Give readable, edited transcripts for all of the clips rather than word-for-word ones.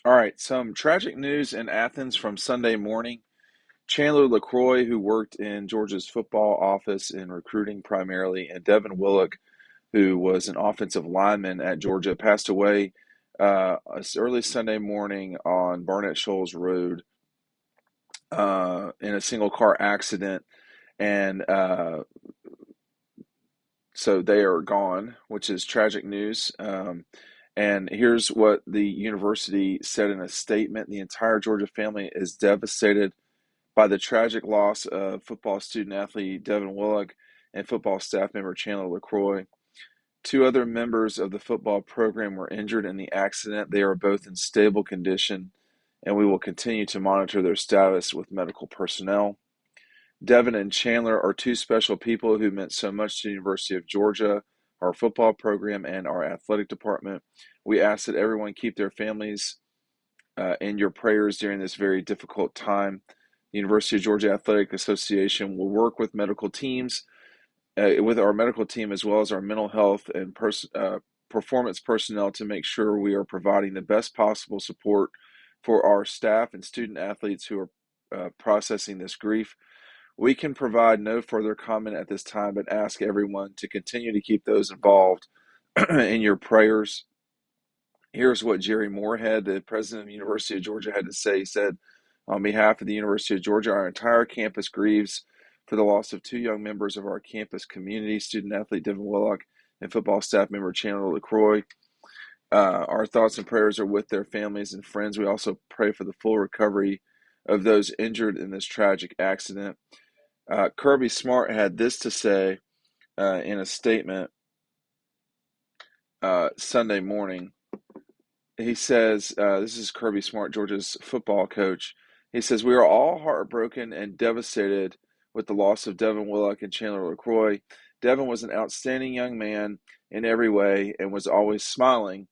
All right, some tragic news in Athens from Sunday morning. Chandler LeCroy, who worked in Georgia's football office in recruiting primarily, and Devin Willock, who was an offensive lineman at Georgia, passed away early Sunday morning on Barnett Shoals Road in a single car accident. And so they are gone, which is tragic news. And here's what the university said in a statement: the entire Georgia family is devastated by the tragic loss of football student athlete Devin Willock and football staff member Chandler LeCroy. Two other members of the football program were injured in the accident. They are both in stable condition, and we will continue to monitor their status with medical personnel. Devin and Chandler are two special people who meant so much to the University of Georgia, our football program, and our athletic department. We ask that everyone keep their families in your prayers during this very difficult time. The University of Georgia Athletic Association will work with medical teams, with our medical team, as well as our mental health and performance personnel, to make sure we are providing the best possible support for our staff and student athletes who are processing this grief. We can provide no further comment at this time, but ask everyone to continue to keep those involved in your prayers. Here's what Jerry Moorhead, the president of the University of Georgia, had to say. He said, on behalf of the University of Georgia, our entire campus grieves for the loss of two young members of our campus community, student athlete Devin Willock and football staff member Chandler LeCroy. Our thoughts and prayers are with their families and friends. We also pray for the full recovery of those injured in this tragic accident. Kirby Smart had this to say in a statement Sunday morning. He says, this is Kirby Smart, Georgia's football coach. He says, we are all heartbroken and devastated with the loss of Devin Willock and Chandler LeCroy. Devin was an outstanding young man in every way and was always smiling.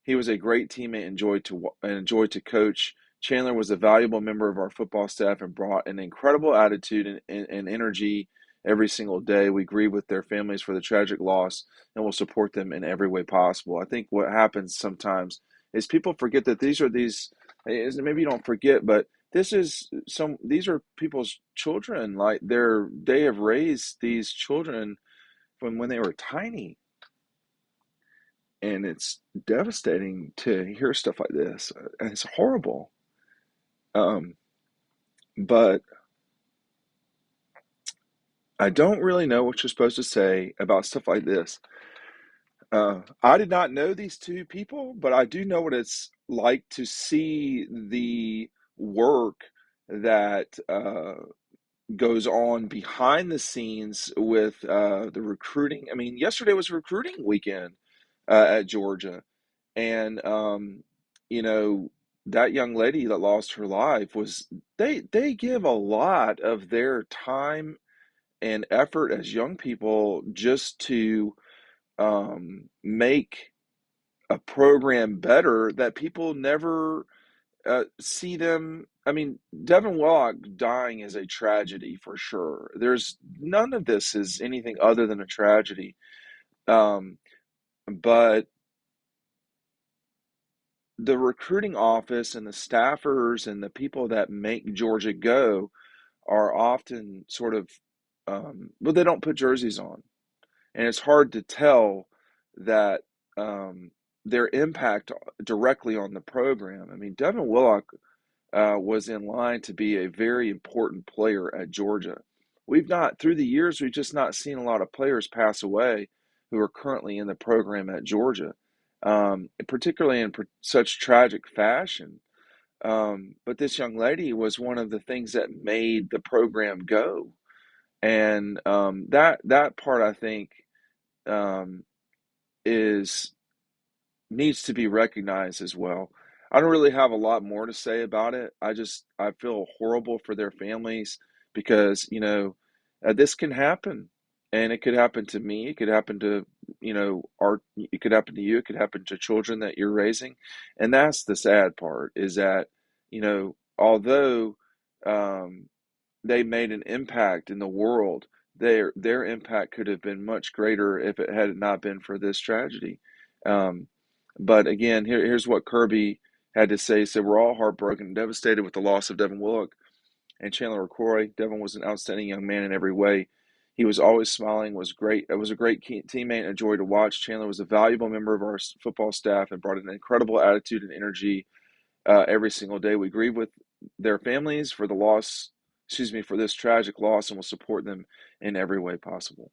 He was a great teammate and enjoyed to coach. Chandler was a valuable member of our football staff and brought an incredible attitude and energy every single day. We grieve with their families for the tragic loss and will support them in every way possible. I think what happens sometimes is people forget that maybe you don't forget, but these are people's children. Like they have raised these children from when they were tiny. And it's devastating to hear stuff like this. And it's horrible. Um, but I don't really know what you're supposed to say about stuff like this. I did not know these two people, but I do know what it's like to see the work that goes on behind the scenes with the recruiting. I mean, yesterday was recruiting weekend at Georgia. And you know, that young lady that lost her life was they give a lot of their time and effort as young people just to make a program better that people never see them. I mean, Devin Willock dying is a tragedy for sure. There's none of this is anything other than a tragedy. Um, but the recruiting office and the staffers and the people that make Georgia go are often sort of, well, they don't put jerseys on. And it's hard to tell that their impact directly on the program. I mean, Devin Willock was in line to be a very important player at Georgia. Through the years, we've just not seen a lot of players pass away who are currently in the program at Georgia, particularly in such tragic fashion. But this young lady was one of the things that made the program go. And that part, I think, um, is needs to be recognized as well. I don't really have a lot more to say about it. I feel horrible for their families because, this can happen, and it could happen to me. It could happen to, it could happen to you. It could happen to children that you're raising. And that's the sad part, is that, although, um, they made an impact in the world, their impact could have been much greater if it had not been for this tragedy. Um, but again, here's what Kirby had to say. He said, "We're all heartbroken and devastated with the loss of Devin Willock and Chandler LeCroy. Devin was an outstanding young man in every way. He was always smiling, was great. It was a great teammate and a joy to watch. Chandler was a valuable member of our football staff and brought an incredible attitude and energy every single day. We grieve with their families for the loss, for this tragic loss, and will support them in every way possible."